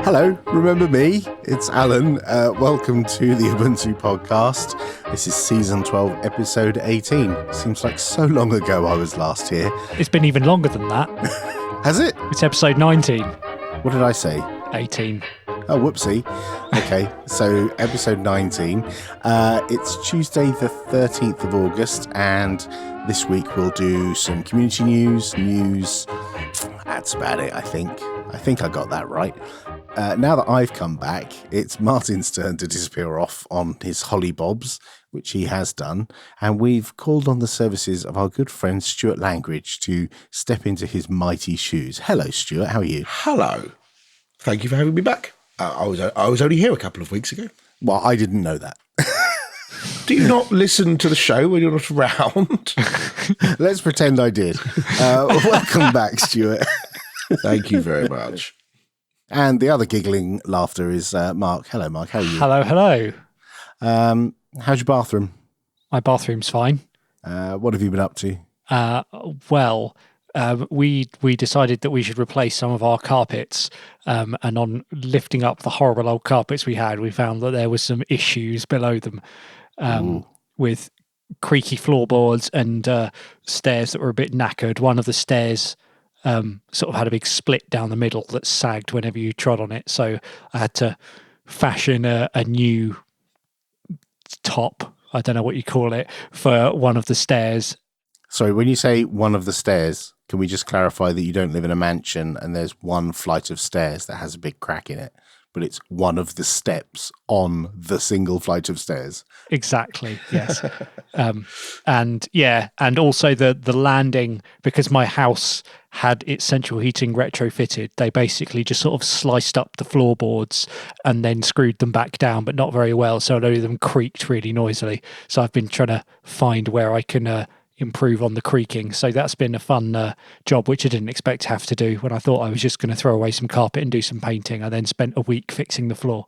Hello, remember me? It's Alan. Welcome to the Ubuntu podcast. This is season 12, episode 18. Seems like so long ago I was last here. It's been even longer than that. Has it? It's episode 19. What did I say? 18. Oh, whoopsie. Okay, so episode 19. It's Tuesday the 13th of August, and this week we'll do some community news. That's about it, I think. I think I got that right. Now that I've come back, it's Martin's turn to disappear off on his hollybobs, which he has done, and we've called on the services of our good friend Stuart Langridge to step into his mighty shoes. Hello, Stuart. How are you? Hello. Thank you for having me back. I was only here a couple of weeks ago. Well, I didn't know that. Do you not listen to the show when you're not around? Let's pretend I did. Welcome back, Stuart. Thank you very much. And the other giggling laughter is Mark. Hello, Mark. How are you? Hello. How's your bathroom? My bathroom's fine. What have you been up to? We decided that we should replace some of our carpets, and on lifting up the horrible old carpets we had, we found that there was some issues below them with creaky floorboards and stairs that were a bit knackered. One of the stairs sort of had a big split down the middle that sagged whenever you trod on it, so I had to fashion a new top, I don't know what you call it, for one of the stairs. Sorry, when you say one of the stairs, can we just clarify that you don't live in a mansion and there's one flight of stairs that has a big crack in it, but it's one of the steps on the single flight of stairs? Exactly, yes. And also the landing, because my house had its central heating retrofitted, they basically just sort of sliced up the floorboards and then screwed them back down, but not very well, so a load of them creaked really noisily. So I've been trying to find where I can improve on the creaking. So that's been a fun job, which I didn't expect to have to do. When I thought I was just going to throw away some carpet and do some painting, I then spent a week fixing the floor.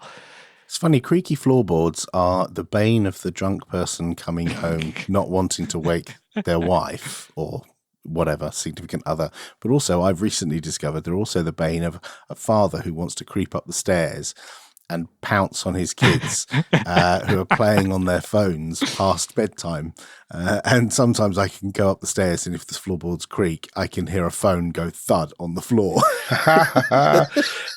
It's funny, creaky floorboards are the bane of the drunk person coming home, not wanting to wake their wife or whatever, significant other. But also, I've recently discovered they're also the bane of a father who wants to creep up the stairs and pounce on his kids who are playing on their phones past bedtime. And sometimes I can go up the stairs, and if the floorboards creak, I can hear a phone go thud on the floor.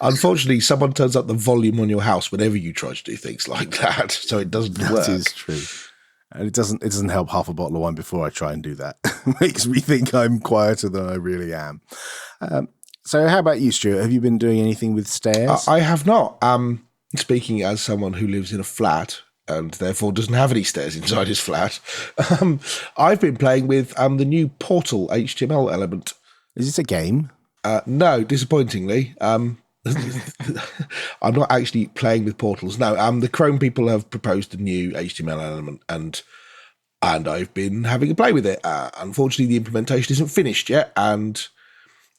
Unfortunately, someone turns up the volume on your house whenever you try to do things like that, so it doesn't work. That is true. And it doesn't help half a bottle of wine before I try and do that. Makes me think I'm quieter than I really am. So how about you, Stuart? Have you been doing anything with stairs? I have not. Speaking as someone who lives in a flat and therefore doesn't have any stairs inside his flat, I've been playing with the new Portal HTML element. Is this a game? No, disappointingly. I'm not actually playing with portals. No, the Chrome people have proposed a new HTML element, and I've been having a play with it. Unfortunately, the implementation isn't finished yet, and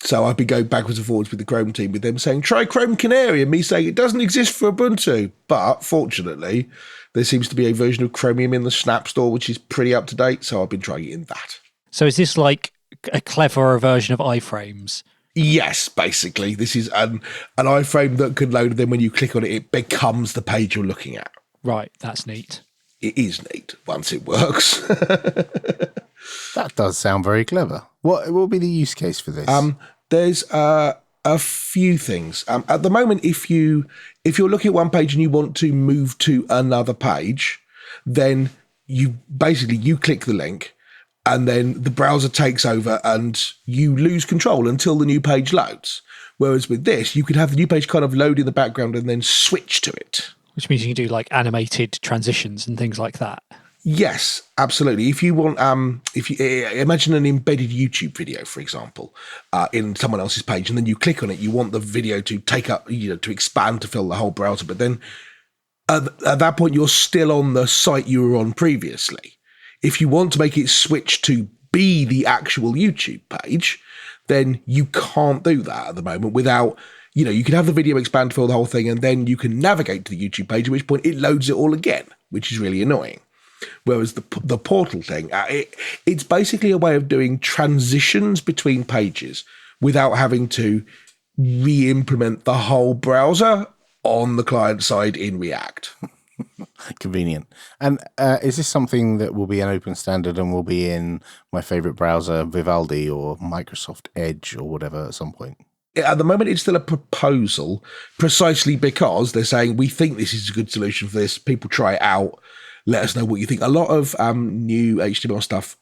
so I've been going backwards and forwards with the Chrome team, with them saying, try Chrome Canary, and me saying it doesn't exist for Ubuntu. But fortunately, there seems to be a version of Chromium in the Snap Store, which is pretty up to date, so I've been trying it in that. So is this like a cleverer version of iframes? Yes, basically. This is an iframe that can load, and then when you click on it, it becomes the page you're looking at. Right, that's neat. It is neat once it works. That does sound very clever. What will be the use case for this? There's a few things. At the moment, if you're looking at one page and you want to move to another page, then you click the link, and then the browser takes over and you lose control until the new page loads. Whereas with this, you could have the new page kind of load in the background and then switch to it. Which means you can do like animated transitions and things like that. Yes, absolutely. If you want, if you imagine an embedded YouTube video, for example, in someone else's page, and then you click on it, you want the video to take up, to expand to fill the whole browser. But then at that point, you're still on the site you were on previously. If you want to make it switch to be the actual YouTube page, then you can't do that at the moment without, you can have the video expand to fill the whole thing, and then you can navigate to the YouTube page, at which point it loads it all again, which is really annoying. Whereas the portal thing, it's basically a way of doing transitions between pages without having to re-implement the whole browser. on the client side in React. Convenient. And is this something that will be an open standard and will be in my favorite browser, Vivaldi or Microsoft Edge or whatever at some point? At the moment, it's still a proposal, precisely because they're saying, we think this is a good solution for this. People try it out. Let us know what you think. A lot of new HTML stuff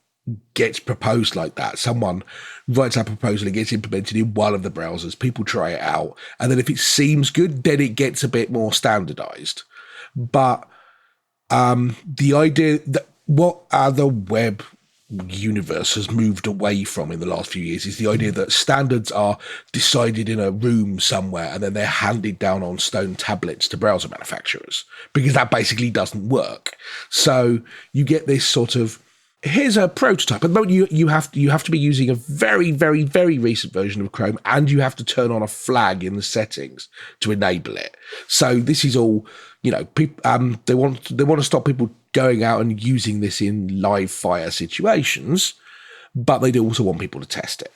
gets proposed like that. Someone writes a proposal, it gets implemented in one of the browsers. People try it out. And then if it seems good, then it gets a bit more standardized. But the idea that what the web universe has moved away from in the last few years is the idea that standards are decided in a room somewhere and then they're handed down on stone tablets to browser manufacturers, because that basically doesn't work. So you get this sort of, here's a prototype. At the moment, you have to be using a very, very, very recent version of Chrome, and you have to turn on a flag in the settings to enable it. So this is all, they want to stop people going out and using this in live fire situations, but they do also want people to test it.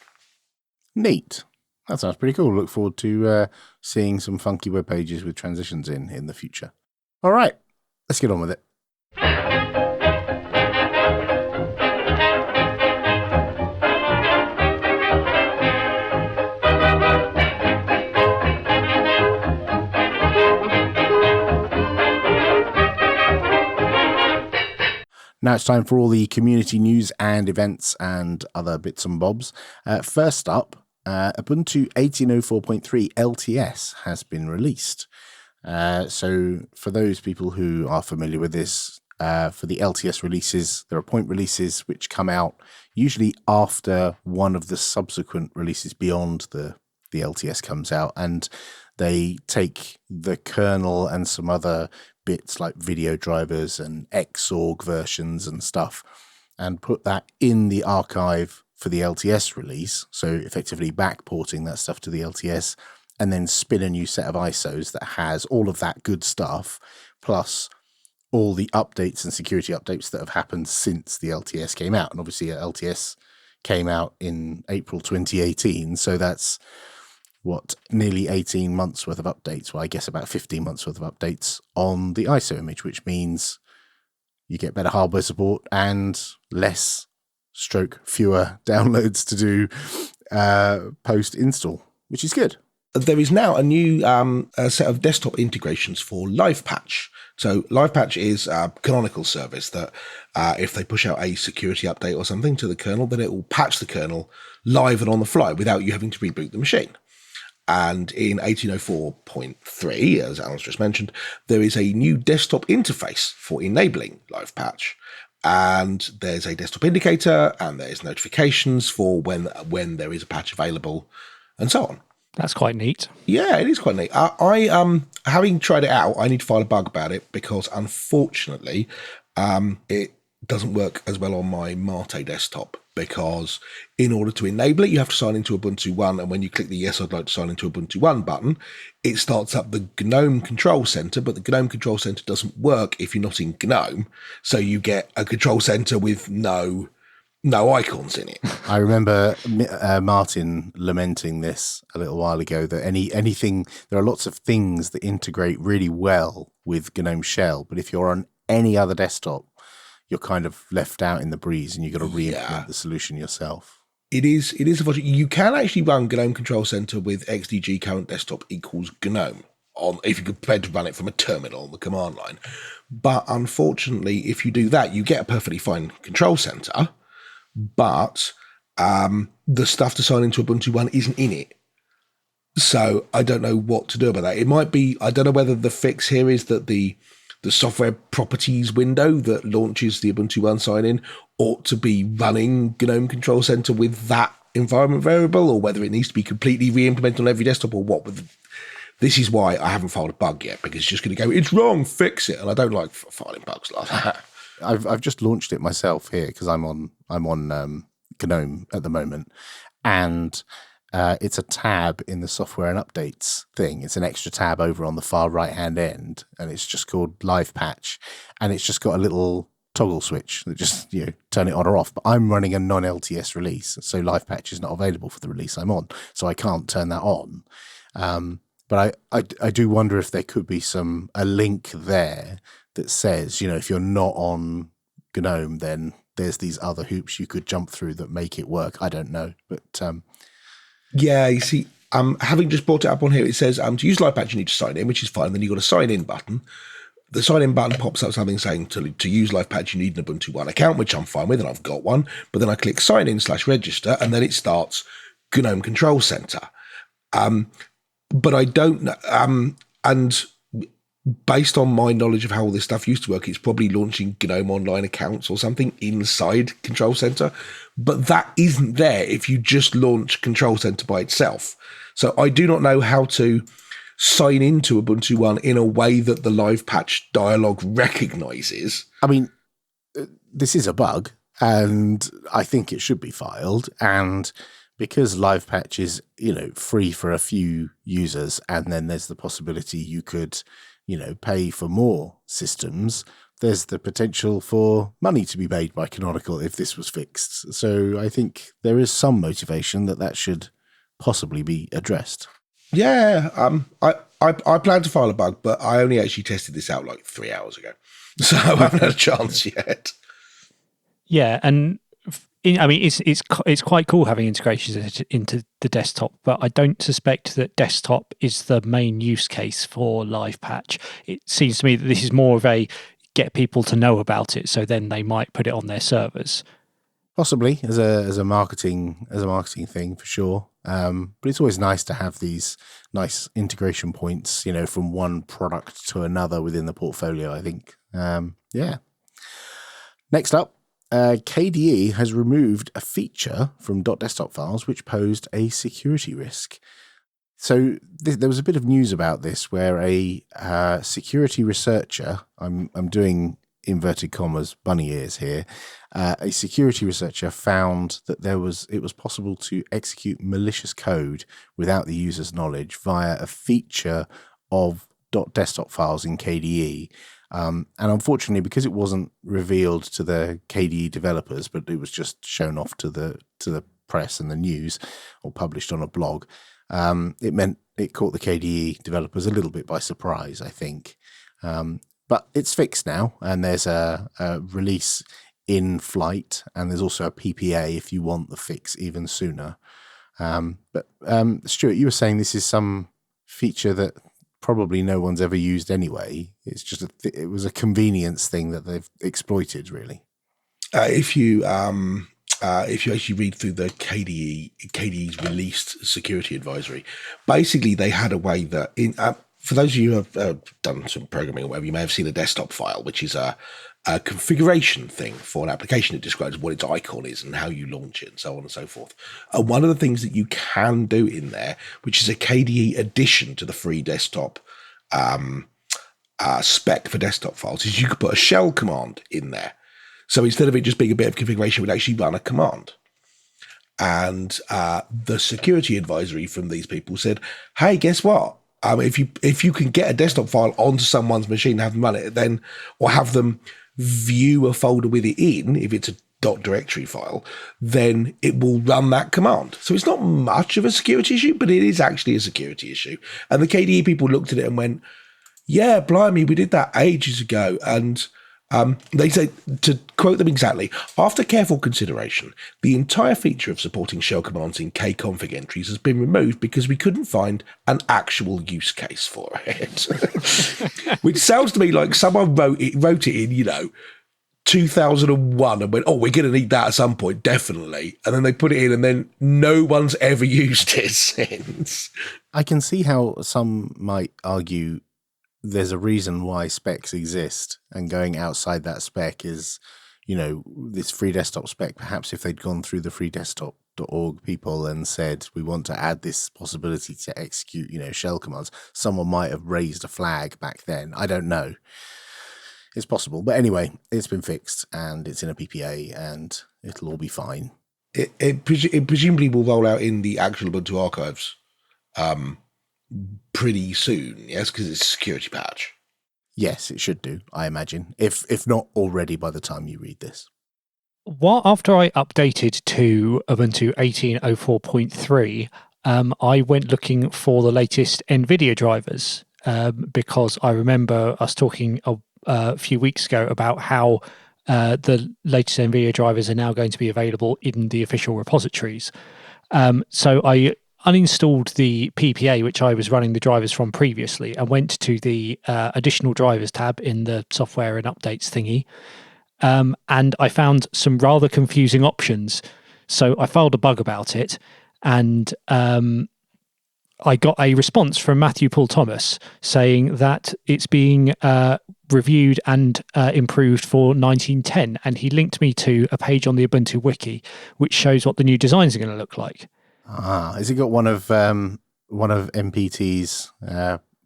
Neat. That sounds pretty cool. Look forward to seeing some funky web pages with transitions in the future. All right, let's get on with it. Now it's time for all the community news and events and other bits and bobs. First up, Ubuntu 18.04.3 LTS has been released. So for those people who are familiar with this, for the LTS releases, there are point releases which come out usually after one of the subsequent releases beyond the LTS comes out, and they take the kernel and some other bits like video drivers and Xorg versions and stuff and put that in the archive for the LTS release. So effectively backporting that stuff to the LTS, and then spin a new set of ISOs that has all of that good stuff, plus all the updates and security updates that have happened since the LTS came out. And obviously LTS came out in April 2018. So that's nearly 18 months worth of updates. Well, I guess about 15 months worth of updates on the ISO image, which means you get better hardware support and fewer downloads to do post-install, which is good. There is now a new set of desktop integrations for Livepatch. So Livepatch is a canonical service that if they push out a security update or something to the kernel, then it will patch the kernel live and on the fly without you having to reboot the machine. And in 18.04.3, as Alan's just mentioned, there is a new desktop interface for enabling Livepatch. And there's a desktop indicator, and there's notifications for when there is a patch available, and so on. That's quite neat. Yeah, it is quite neat. I having tried it out, I need to file a bug about it because unfortunately, it doesn't work as well on my Mate desktop, because in order to enable it, you have to sign into Ubuntu One, and when you click the yes, I'd like to sign into Ubuntu One button, it starts up the GNOME Control Center, but the GNOME Control Center doesn't work if you're not in GNOME, so you get a control center with no icons in it. I remember Martin lamenting this a little while ago, that anything, there are lots of things that integrate really well with GNOME Shell, but if you're on any other desktop, you're kind of left out in the breeze and you've got to re-implement the solution yourself. It is unfortunate. You can actually run GNOME Control Center with XDG current desktop equals GNOME if you compared to run it from a terminal on the command line. But unfortunately, if you do that, you get a perfectly fine control center, but the stuff to sign into Ubuntu One isn't in it. So I don't know what to do about that. It might be, I don't know whether the fix here is that the software properties window that launches the Ubuntu One sign-in ought to be running GNOME Control Center with that environment variable, or whether it needs to be completely re-implemented on every desktop, or what. This is why I haven't filed a bug yet, because it's just going to go, it's wrong, fix it. And I don't like filing bugs like that. I've just launched it myself here because I'm on GNOME at the moment, and it's a tab in the software and updates thing. It's an extra tab over on the far right-hand end, and it's just called Livepatch, and it's just got a little toggle switch that just, turn it on or off. But I'm running a non-LTS release, so Livepatch is not available for the release I'm on, so I can't turn that on. But I do wonder if there could be a link there that says, if you're not on GNOME, then there's these other hoops you could jump through that make it work. I don't know, but yeah, you see, having just brought it up on here, it says to use Livepatch you need to sign in, which is fine. Then you've got a sign in button. The sign in button pops up something saying to use Livepatch you need an Ubuntu One account, which I'm fine with, and I've got one. But then I click sign in /register, and then it starts GNOME Control Center. But I don't know. And based on my knowledge of how all this stuff used to work, it's probably launching GNOME Online accounts or something inside Control Center. But that isn't there if you just launch Control Center by itself. So I do not know how to sign into Ubuntu One in a way that the Livepatch dialog recognizes. I mean, this is a bug, and I think it should be filed. And because Livepatch is, free for a few users, and then there's the possibility you could, pay for more systems, there's the potential for money to be made by Canonical if this was fixed. So I think there is some motivation that should possibly be addressed. Yeah, I plan to file a bug, but I only actually tested this out like 3 hours ago, so I haven't had a chance yet. Yeah, and it's quite cool having integrations into the desktop, but I don't suspect that desktop is the main use case for Livepatch. It seems to me that this is more of a get people to know about it, so then they might put it on their servers. Possibly as a marketing thing for sure. But it's always nice to have these nice integration points, from one product to another within the portfolio, I think. Yeah. Next up, KDE has removed a feature from .desktop files which posed a security risk. So there was a bit of news about this where a security researcher, I'm doing inverted commas bunny ears here, a security researcher found that it was possible to execute malicious code without the user's knowledge via a feature of .desktop files in KDE. And unfortunately, because it wasn't revealed to the KDE developers, but it was just shown off to the press and the news, or published on a blog, it meant it caught the KDE developers a little bit by surprise, I think. But it's fixed now, and there's a release in flight, and there's also a PPA if you want the fix even sooner. But Stuart, you were saying this is some feature that probably no one's ever used anyway. It's just it was a convenience thing that they've exploited, really. If you actually read through the KDE's released security advisory, basically they had a way that for those of you who have done some programming or whatever, you may have seen a desktop file, which is a configuration thing for an application. It describes what its icon is and how you launch it and so on and so forth. One of the things that you can do in there, which is a KDE addition to the free desktop spec for desktop files, is you could put a shell command in there. So instead of it just being a bit of configuration, it would actually run a command. And the security advisory from these people said, hey, guess what? If you can get a desktop file onto someone's machine, have them run it, then, or have them view a folder with it in, if it's a .directory file, then it will run that command. So it's not much of a security issue, but it is actually a security issue. And the KDE people looked at it and went, yeah, blimey, we did that ages ago. And they say, to quote them exactly, after careful consideration, the entire feature of supporting shell commands in kconfig entries has been removed because we couldn't find an actual use case for it. Which sounds to me like someone wrote it in, 2001 and went, oh, we're going to need that at some point, definitely. And then they put it in and then no one's ever used it since. I can see how some might argue there's a reason why specs exist, and going outside that spec is, this free desktop spec. Perhaps if they'd gone through the freedesktop.org people and said, we want to add this possibility to execute, shell commands, someone might have raised a flag back then. I don't know. It's possible. But anyway, it's been fixed and it's in a PPA and it'll all be fine. It presumably will roll out in the actual Ubuntu archives pretty soon, yes, because it's a security patch. Yes, it should do, I imagine, if not already by the time you read this. After I updated to Ubuntu 18.04.3, I went looking for the latest Nvidia drivers because I remember us talking a few weeks ago about how the latest Nvidia drivers are now going to be available in the official repositories. So I uninstalled the PPA, which I was running the drivers from previously, and went to the additional drivers tab in the software and updates thingy. And I found some rather confusing options. So I filed a bug about it, and I got a response from Matthew Paul Thomas saying that it's being reviewed and improved for 1910, and he linked me to a page on the Ubuntu wiki which shows what the new designs are going to look like. Has it got one of MPT's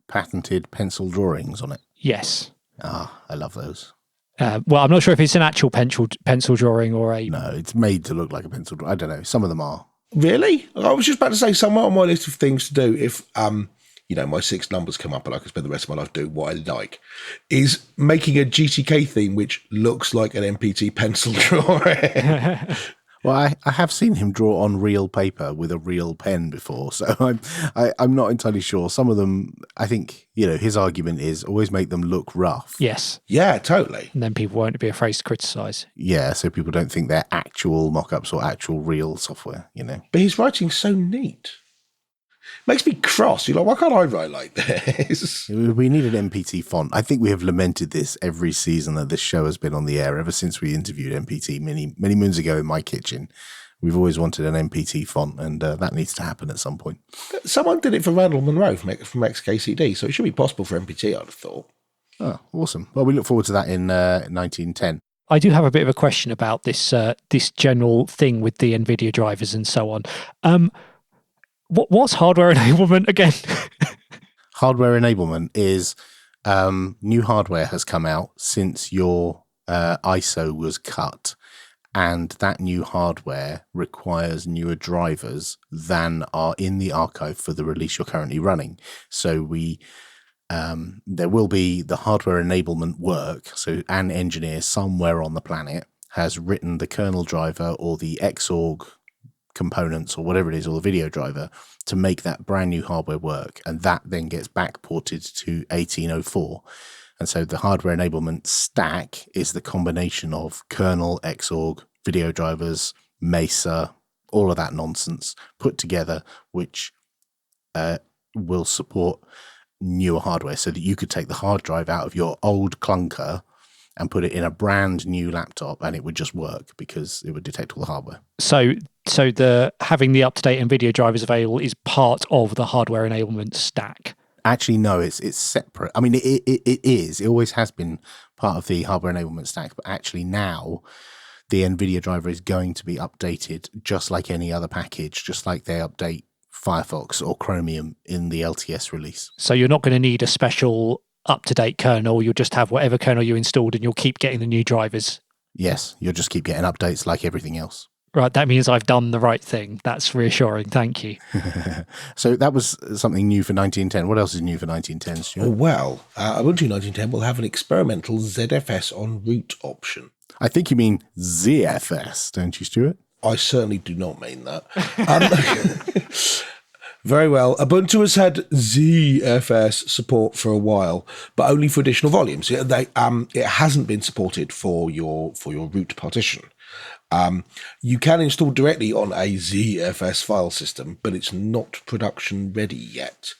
patented pencil drawings on it? Yes. I love those. Well, I'm not sure if it's an actual pencil drawing or a... No, it's made to look like a pencil drawing. I don't know. Some of them are. Really? I was just about to say, somewhere on my list of things to do if, my 6 numbers come up and I can spend the rest of my life doing what I like, is making a GTK theme which looks like an MPT pencil drawing. Well, I have seen him draw on real paper with a real pen before, so I'm not entirely sure. Some of them, I think, his argument is always make them look rough. Yes. Yeah, totally. And then people won't be afraid to criticise. Yeah, so people don't think they're actual mock-ups or actual real software, But his writing's so neat. Makes me cross. You're like, why can't I write like this? We need an MPT font. I think we have lamented this every season that this show has been on the air ever since we interviewed MPT many moons ago in my kitchen. We've always wanted an MPT font, and that needs to happen at some point. Someone did it for Randall Munro from XKCD, so it should be possible for MPT, I'd have thought. Oh, awesome. Well, we look forward to that in 1910. I do have a bit of a question about this general thing with the NVIDIA drivers and so on. What's hardware enablement again? Hardware enablement is new hardware has come out since your ISO was cut, and that new hardware requires newer drivers than are in the archive for the release you're currently running. So there will be the hardware enablement work. So an engineer somewhere on the planet has written the kernel driver or the Xorg components or whatever it is, or the video driver, to make that brand new hardware work, and that then gets backported to 1804. And so the hardware enablement stack is the combination of kernel, Xorg, video drivers, Mesa, all of that nonsense put together, which will support newer hardware, so that you could take the hard drive out of your old clunker and put it in a brand new laptop, and it would just work because it would detect all the hardware. So the having the up-to-date NVIDIA drivers available is part of the hardware enablement stack? Actually, no, it's separate. I mean, it is. It always has been part of the hardware enablement stack, but actually now the NVIDIA driver is going to be updated just like any other package, just like they update Firefox or Chromium in the LTS release. So you're not going to need a special up-to-date kernel. You'll just have whatever kernel you installed and you'll keep getting the new drivers. Yes, you'll just keep getting updates like everything else. Right, that means I've done the right thing. That's reassuring. Thank you. So that was something new for 1910. What else is new for 1910, Stuart? Well, Ubuntu 1910 will have an experimental ZFS on root option. I think you mean ZFS, don't you, Stuart? I certainly do not mean that. Very well. Ubuntu has had ZFS support for a while, but only for additional volumes. It hasn't been supported for your root partition. You can install directly on a ZFS file system, but it's not production ready yet.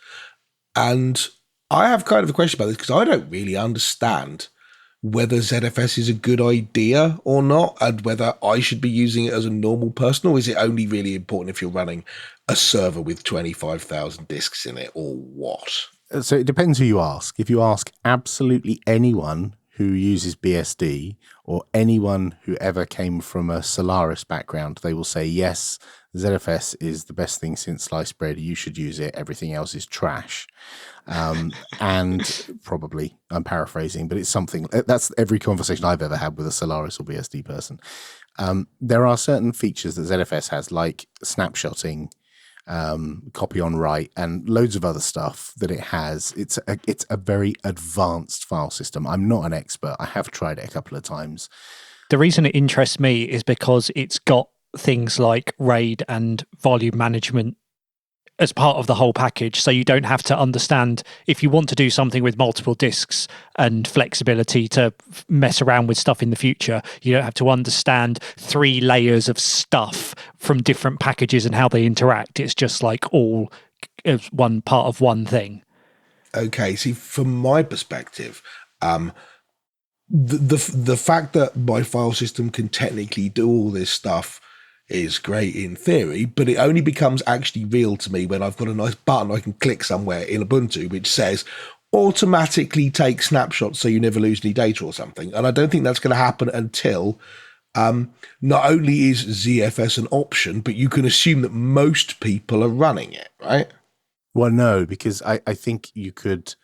And I have kind of a question about this because I don't really understand whether ZFS is a good idea or not, and whether I should be using it as a normal person, or is it only really important if you're running a server with 25,000 disks in it, or what? So it depends who you ask. If you ask absolutely anyone who uses BSD or anyone who ever came from a Solaris background, they will say, yes, ZFS is the best thing since sliced bread. You should use it. Everything else is trash. And probably, I'm paraphrasing, but it's something that's every conversation I've ever had with a Solaris or BSD person. There are certain features that ZFS has, like snapshotting, copy on write, and loads of other stuff that it has. It's a very advanced file system. I'm not an expert. I have tried it a couple of times. The reason it interests me is because it's got things like RAID and volume management as part of the whole package. So you don't have to understand, if you want to do something with multiple disks and flexibility to mess around with stuff in the future, you don't have to understand 3 layers of stuff from different packages and how they interact. It's just like all as one part of one thing. Okay, see, from my perspective, the fact that my file system can technically do all this stuff is great in theory, but it only becomes actually real to me when I've got a nice button I can click somewhere in Ubuntu which says automatically take snapshots so you never lose any data or something. And I don't think that's going to happen until not only is ZFS an option, but you can assume that most people are running it, right? Well, no, because I think you could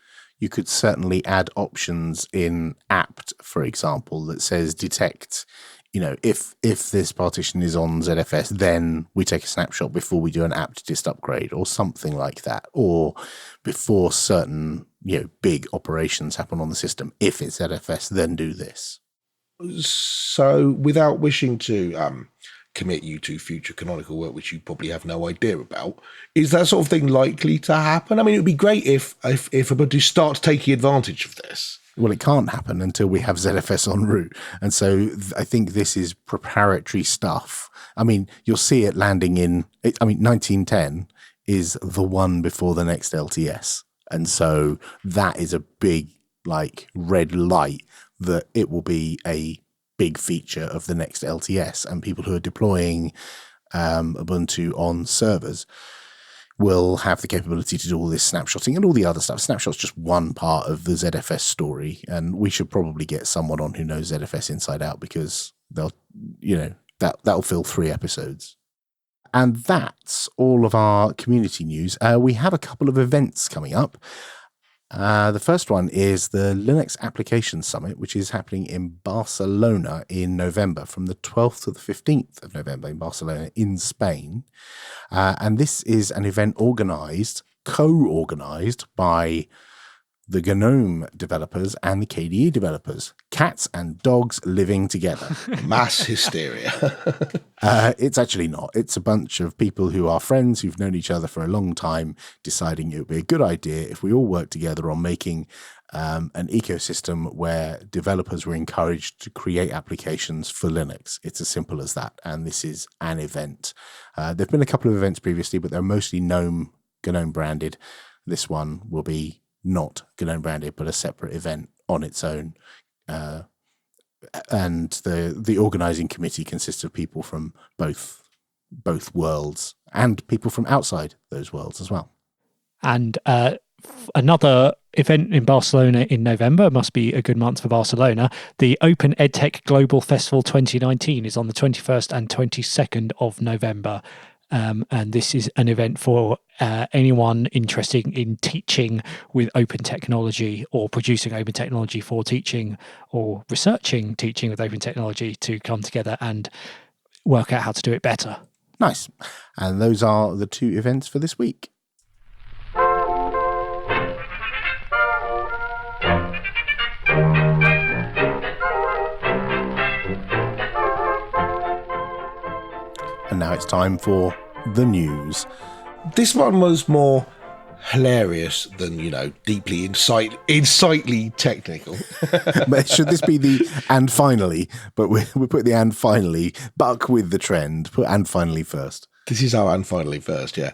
certainly add options in apt, for example, that says detect, if this partition is on ZFS, then we take a snapshot before we do an apt dist upgrade or something like that, or before certain, big operations happen on the system. If it's ZFS, then do this. So without wishing to commit you to future canonical work, which you probably have no idea about, is that sort of thing likely to happen? I mean, it would be great if Ubuntu starts taking advantage of this. Well, it can't happen until we have ZFS en route. And so I think this is preparatory stuff. I mean, you'll see it landing 1910 is the one before the next LTS. And so that is a big, red light that it will be a big feature of the next LTS. And people who are deploying Ubuntu on servers will have the capability to do all this snapshotting and all the other stuff. Snapshot's just one part of the ZFS story, and we should probably get someone on who knows ZFS inside out, because that'll fill 3 episodes. And that's all of our community news. We have a couple of events coming up. The first one is the Linux Application Summit, which is happening in Barcelona in November, from the 12th to the 15th of November in Barcelona in Spain. And this is an event co-organized by the GNOME developers and the KDE developers. Cats and dogs living together. Mass hysteria. It's actually not. It's a bunch of people who are friends, who've known each other for a long time, deciding it would be a good idea if we all work together on making an ecosystem where developers were encouraged to create applications for Linux. It's as simple as that. And this is an event. There have been a couple of events previously, but they're mostly GNOME branded. This one will be not GNOME branded, but a separate event on its own. And the organizing committee consists of people from both worlds and people from outside those worlds as well. And another event in Barcelona in November, must be a good month for Barcelona. The Open EdTech Global Festival 2019 is on the 21st and 22nd of November. And this is an event for anyone interested in teaching with open technology, or producing open technology for teaching, or researching teaching with open technology, to come together and work out how to do it better. Nice. And those are the 2 events for this week. And now it's time for the news. This one was more hilarious than, deeply insightly technical. But should this be the and finally? But we put the and finally, buck with the trend. Put and finally first. This is our and finally first, yeah.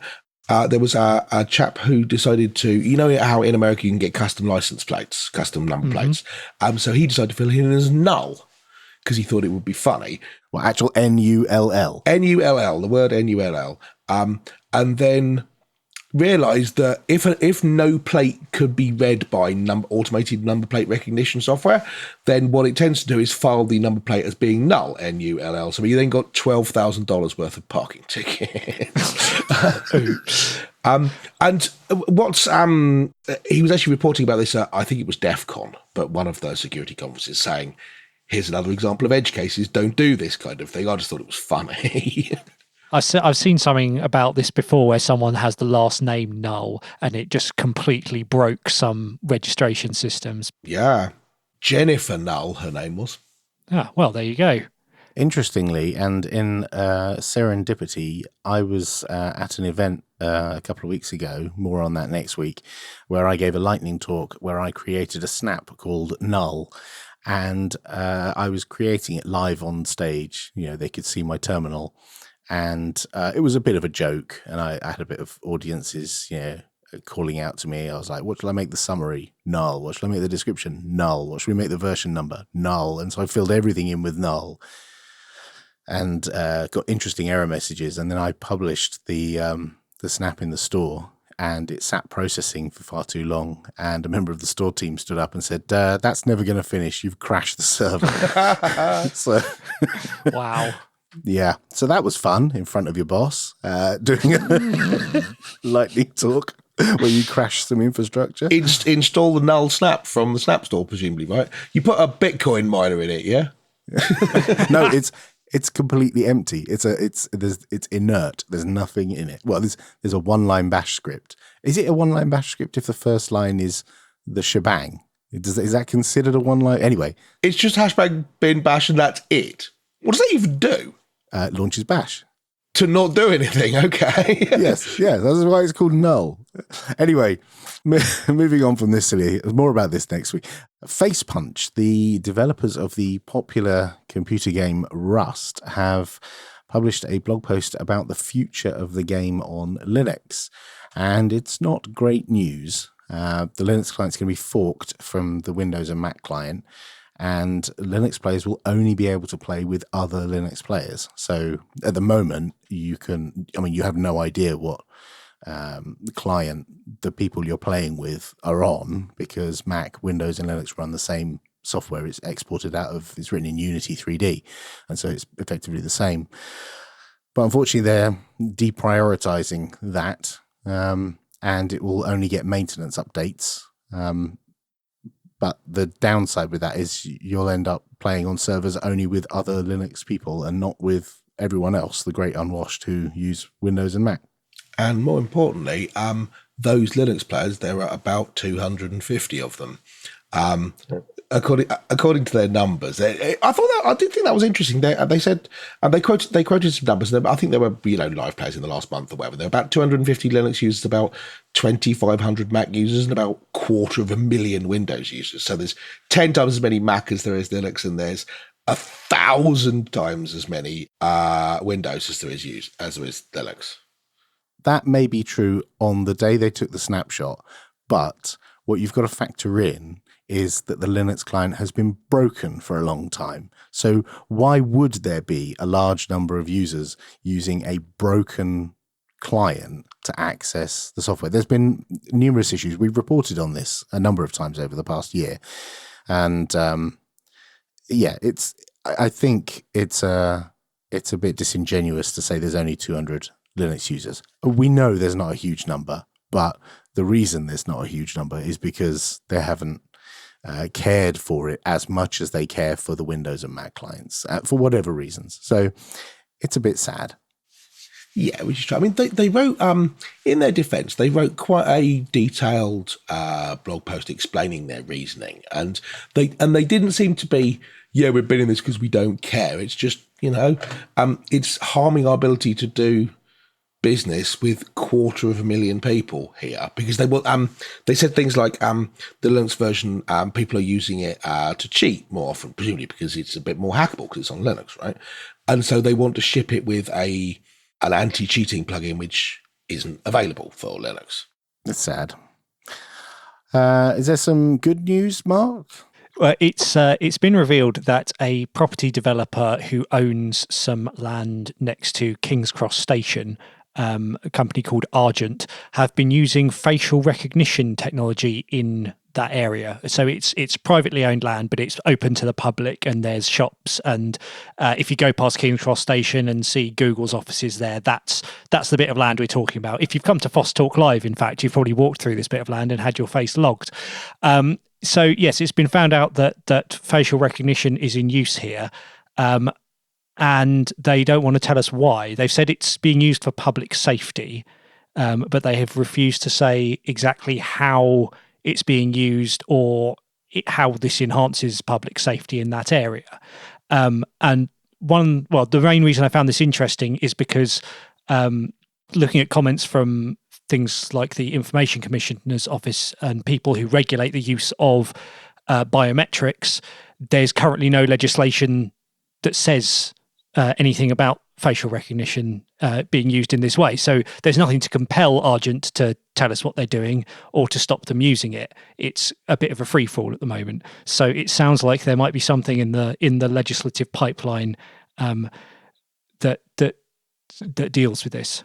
There was a chap who decided to, how in America you can get custom license plates, custom number plates. So he decided to fill it in as null, because he thought it would be funny. Well, actual N-U-L-L. N-U-L-L, the word N-U-L-L. And then realized that if no plate could be read by automated number plate recognition software, then what it tends to do is file the number plate as being null, N-U-L-L. So he then got $12,000 worth of parking tickets. And what's he was actually reporting about this, I think it was DEF CON, but one of the security conferences, saying, here's another example of edge cases, don't do this kind of thing. I just thought it was funny. I've seen something about this before, where someone has the last name null and it just completely broke some registration systems. Yeah. Jennifer Null, her name was. Ah, well, there you go. Interestingly, and in serendipity, I was at an event a couple of weeks ago, more on that next week, where I gave a lightning talk where I created a snap called Null. And I was creating it live on stage. They could see my terminal. And it was a bit of a joke. And I had a bit of audiences, calling out to me. I was like, what shall I make the summary? Null. What shall I make the description? Null. What shall we make the version number? Null. And so I filled everything in with null and got interesting error messages. And then I published the snap in the store, and it sat processing for far too long. And a member of the store team stood up and said, that's never going to finish. You've crashed the server. So, wow. Yeah. So that was fun in front of your boss, doing a lightning talk where you crash some infrastructure. Install the null snap from the Snap Store, presumably, right? You put a Bitcoin miner in it, yeah? No, it's completely empty. It's inert. There's nothing in it. Well, there's a one-line bash script. Is it a one-line bash script if the first line is the shebang? Is that considered a one-line? Anyway. It's just hashtag bin bash and that's it. What does that even do? Launches bash. To not do anything, okay. Yes, that's why it's called null. Anyway, moving on from this silly, more about this next week. Face Punch, the developers of the popular computer game Rust, have published a blog post about the future of the game on Linux. And it's not great news. The Linux client is going to be forked from the Windows and Mac client. And Linux players will only be able to play with other Linux players. So at the moment, you have no idea what client the people you're playing with are on, because Mac, Windows, and Linux run the same software. It's it's written in Unity 3D. And so it's effectively the same. But unfortunately, they're deprioritizing that. And it will only get maintenance updates. But the downside with that is you'll end up playing on servers only with other Linux people and not with everyone else, the great unwashed who use Windows and Mac. And more importantly, those Linux players, there are about 250 of them. According to their numbers, I did think that was interesting. They said, and they quoted some numbers. I think there were live players in the last month or whatever. There were about 250 Linux users, about 2,500 Mac users, and about 250,000 Windows users. So there's 10 times as many Mac as there is Linux, and there's 1,000 times as many Windows as there is Linux. That may be true on the day they took the snapshot, but what you've got to factor in is that the Linux client has been broken for a long time. So why would there be a large number of users using a broken client to access the software? There's been numerous issues. We've reported on this a number of times over the past year. And I think it's a bit disingenuous to say there's only 200 Linux users. We know there's not a huge number, but the reason there's not a huge number is because they haven't cared for it as much as they care for the Windows and Mac clients for whatever reasons. So it's a bit sad. Yeah, which is true. I mean, they wrote, in their defense, they wrote quite a detailed blog post explaining their reasoning. And they didn't seem to be, we're bidding this because we don't care. It's just, it's harming our ability to do business with 250,000 people here, because they said things like the Linux version, people are using it to cheat more often, presumably because it's a bit more hackable because it's on Linux, right? And so they want to ship it with an anti-cheating plugin which isn't available for Linux. It's sad. Is there some good news, Mark? It's been revealed that a property developer who owns some land next to King's Cross Station, a company called Argent, have been using facial recognition technology in that area. So it's privately owned land, but it's open to the public, and there's shops. And if you go past King's Cross Station and see Google's offices there, that's the bit of land we're talking about. If you've come to Foss Talk Live, in fact, you've probably walked through this bit of land and had your face logged. So yes, it's been found out that facial recognition is in use here. And they don't want to tell us why. They've said it's being used for public safety, but they have refused to say exactly how it's being used or how this enhances public safety in that area. And the main reason I found this interesting is because looking at comments from things like the Information Commissioner's Office and people who regulate the use of biometrics, there's currently no legislation that says anything about facial recognition being used in this way. So there's nothing to compel Argent to tell us what they're doing or to stop them using it. It's a bit of a free fall at the moment. So it sounds like there might be something in the legislative pipeline that deals with this.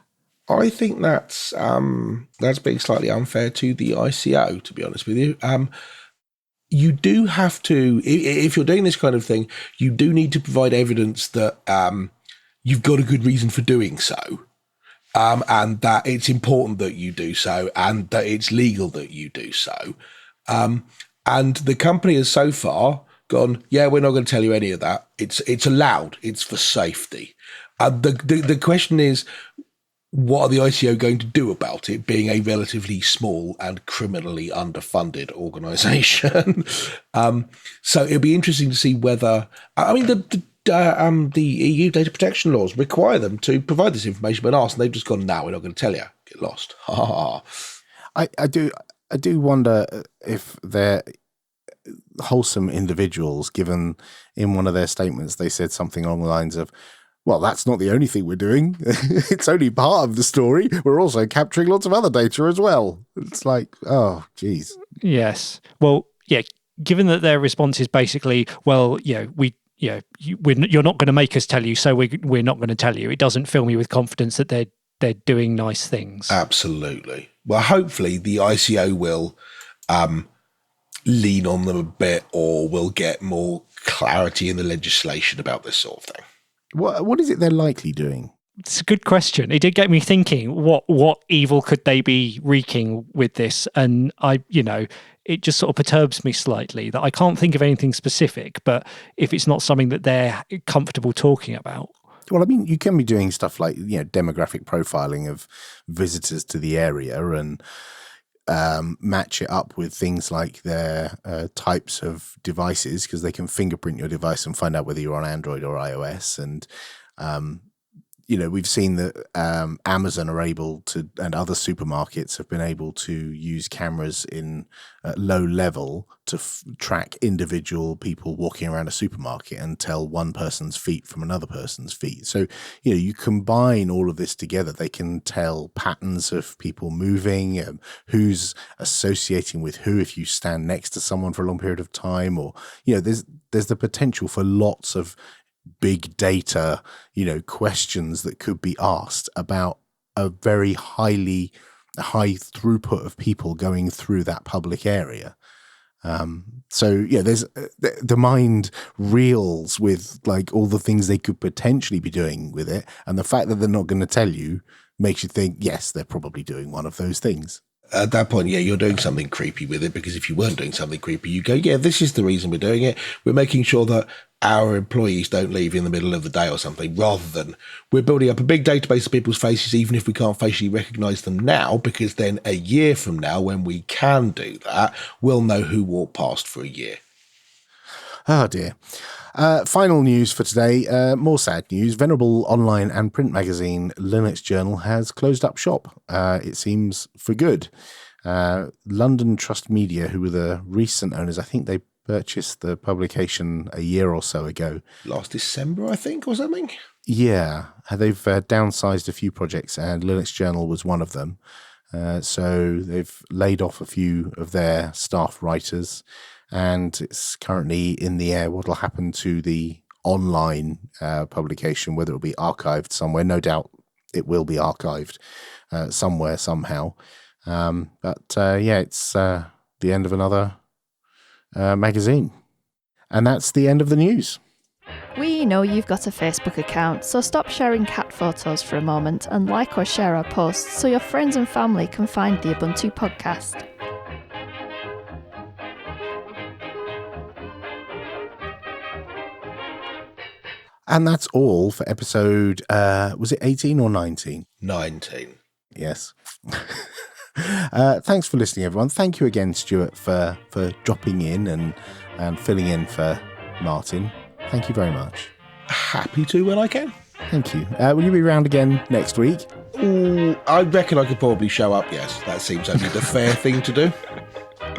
I think that's being slightly unfair to the ICO, to be honest with you. You do have to, if you're doing this kind of thing, you do need to provide evidence that you've got a good reason for doing so, and that it's important that you do so, and that it's legal that you do so. And the company has so far gone, yeah, we're not going to tell you any of that. It's allowed. It's for safety. The question is, what are the ICO going to do about it being a relatively small and criminally underfunded organisation? So it'll be interesting to see whether, I mean, the EU data protection laws require them to provide this information when asked, and they've just gone, no, we're not going to tell you. Get lost. I do wonder if they're wholesome individuals, given in one of their statements they said something along the lines of, well, that's not the only thing we're doing. It's only part of the story. We're also capturing lots of other data as well. It's like, oh, geez. Yes. Well, yeah, given that their response is basically, well, you're not going to make us tell you, so we're not going to tell you. It doesn't fill me with confidence that they're doing nice things. Absolutely. Well, hopefully the ICO will lean on them a bit, or will get more clarity in the legislation about this sort of thing. What is it they're likely doing? It's a good question. It did get me thinking, what evil could they be wreaking with this? And it just sort of perturbs me slightly that I can't think of anything specific, but if it's not something that they're comfortable talking about. Well, I mean, you can be doing stuff like, demographic profiling of visitors to the area and match it up with things like their types of devices, because they can fingerprint your device and find out whether you're on Android or iOS. And, we've seen that Amazon are able to, and other supermarkets have been able to use cameras in low level to track individual people walking around a supermarket and tell one person's feet from another person's feet. So, you combine all of this together, they can tell patterns of people moving, who's associating with who if you stand next to someone for a long period of time, or, there's the potential for lots of big data, questions that could be asked about a very high throughput of people going through that public area. There's the mind reels with like all the things they could potentially be doing with it, and the fact that they're not going to tell you makes you think, yes, they're probably doing one of those things. At that point, yeah, you're doing something creepy with it, because if you weren't doing something creepy, you go, yeah, this is the reason we're doing it. We're making sure that our employees don't leave in the middle of the day or something, rather than we're building up a big database of people's faces, even if we can't facially recognize them now, because then a year from now, when we can do that, we'll know who walked past for a year. Oh, dear. Final news for today, more sad news. Venerable online and print magazine Linux Journal has closed up shop, it seems for good. London Trust Media, who were the recent owners, I think they purchased the publication a year or so ago. Last December, I think, or something? Yeah, they've downsized a few projects, and Linux Journal was one of them. So they've laid off a few of their staff writers, and it's currently in the air what will happen to the online publication, whether it will be archived somewhere. No doubt it will be archived somewhere, somehow. It's the end of another magazine. And that's the end of the news. We know you've got a Facebook account, so stop sharing cat photos for a moment and like or share our posts so your friends and family can find the Ubuntu podcast. And that's all for episode, was it 18 or 19? 19. Yes. Thanks for listening, everyone. Thank you again, Stuart, for dropping in and filling in for Martin. Thank you very much. Happy to when I can. Thank you. Will you be around again next week? Ooh, I reckon I could probably show up, yes. That seems only the fair thing to do.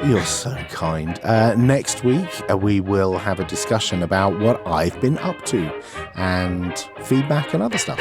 You're so kind. Next week, we will have a discussion about what I've been up to and feedback and other stuff.